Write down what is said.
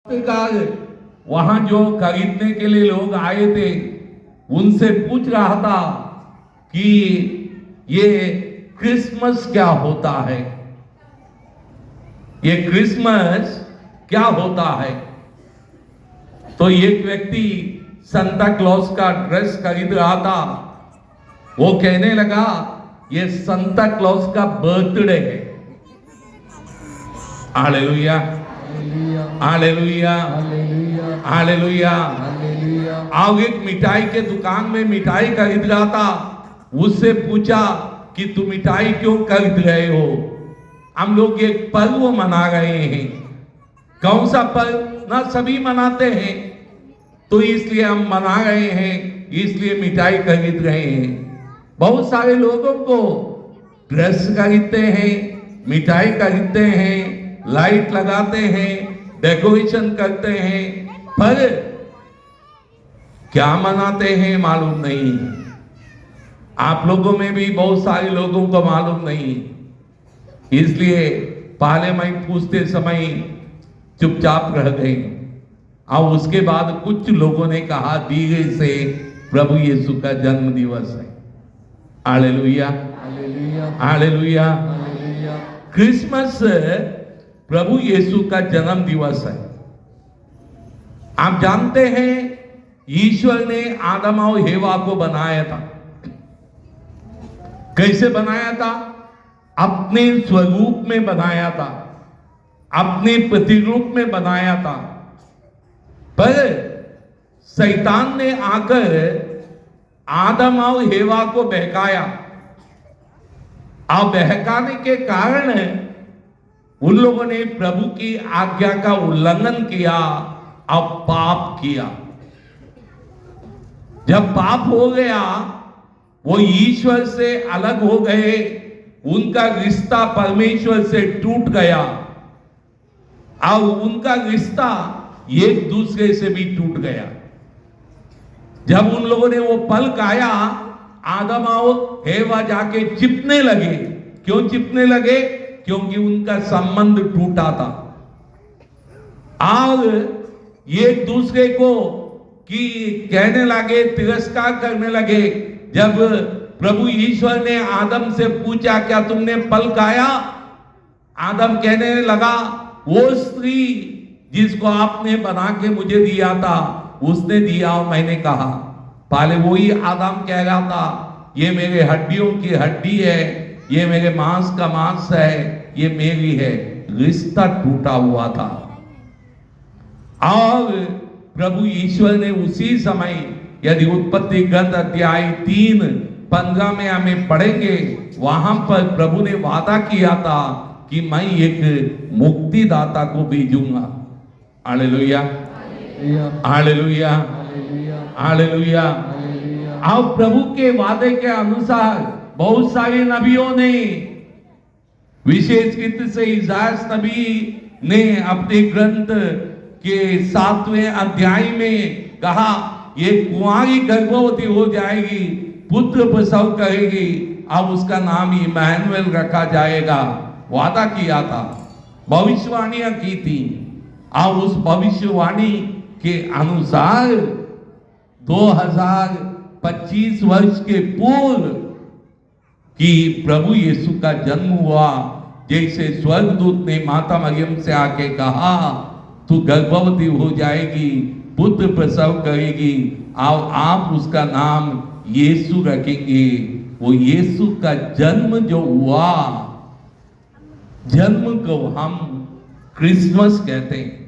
पत्रकार वहां जो खरीदने के लिए लोग आए थे उनसे पूछ रहा था कि ये क्रिसमस क्या होता है, ये क्रिसमस क्या होता है। तो एक व्यक्ति संता क्लॉज का ड्रेस खरीद रहा था। वो कहने लगा ये संता क्लॉज का बर्थडे है। Hallelujah, hallelujah, hallelujah. आओ, एक मिठाई के दुकान में मिठाई खरीद रहा था। उससे पूछा कि तू मिठाई क्यों खरीद रहे हो। हम लोग एक पर्व मना रहे हैं। कौन सा पर्व? ना सभी मनाते हैं, तो इसलिए हम मना रहे हैं, इसलिए मिठाई खरीद रहे हैं। बहुत सारे लोगों को ड्रेस खरीदते हैं, मिठाई खरीदते हैं, लाइट लगाते हैं, डेकोरेशन करते हैं, पर क्या मनाते हैं मालूम नहीं। आप लोगों में भी बहुत सारे लोगों को मालूम नहीं, इसलिए पहले मैं पूछते समय चुपचाप रह गए। और उसके बाद कुछ लोगों ने कहा धीरे से प्रभु यीशु का जन्म दिवस है। Hallelujah, hallelujah. क्रिसमस प्रभु यीशु का जन्म दिवस है। आप जानते हैं ईश्वर ने आदम और हेवा को बनाया था। कैसे बनाया था? अपने स्वरूप में बनाया था, अपने प्रतिरूप में बनाया था। पर शैतान ने आकर आदम और हेवा को बहकाया, और बहकाने के कारण उन लोगों ने प्रभु की आज्ञा का उल्लंघन किया और पाप किया। जब पाप हो गया, वो ईश्वर से अलग हो गए, उनका रिश्ता परमेश्वर से टूट गया, और उनका रिश्ता एक दूसरे से भी टूट गया। जब उन लोगों ने वो फल खाया, आदम और हेवा जाके चिपने लगे। क्यों चिपने लगे? क्योंकि उनका संबंध टूटा था। और एक दूसरे को कि कहने लगे, तिरस्कार करने लगे। जब प्रभु ईश्वर ने आदम से पूछा क्या तुमने फल खाया? आदम कहने लगा वो स्त्री जिसको आपने बना के मुझे दिया था उसने दिया और मैंने कहा। पहले वही आदम कह रहा था ये मेरे हड्डियों की हड्डी है, ये मेरे मांस का मांस है, ये मेरी है। रिश्ता टूटा हुआ था। और प्रभु ईश्वर ने उसी समय, यदि उत्पत्ति ग्रंथ अध्याय 3:15 में हमें पढ़ेंगे, वहां पर प्रभु ने वादा किया था कि मैं एक मुक्तिदाता को भेजूंगा। Hallelujah, hallelujah, hallelujah. और प्रभु के वादे के अनुसार बहुत सारे नबियों ने, विशेषकर से इसायास नबी ने अपने ग्रंथ के 7वें अध्याय में कहा ये कुंवारी गर्भवती हो जाएगी, पुत्र प्रसव करेगी, अब उसका नाम इम्मानुएल रखा जाएगा। वादा किया था, भविष्यवाणियां की थी, और उस भविष्यवाणी के अनुसार 2025 वर्ष के पूर्व कि प्रभु यीशु का जन्म हुआ। जैसे स्वर्गदूत ने माता मरियम से आके कहा तू गर्भवती हो जाएगी, पुत्र प्रसव करेगी, और आप उसका नाम यीशु रखेंगे। वो यीशु का जन्म जो हुआ, जन्म को हम क्रिसमस कहते हैं।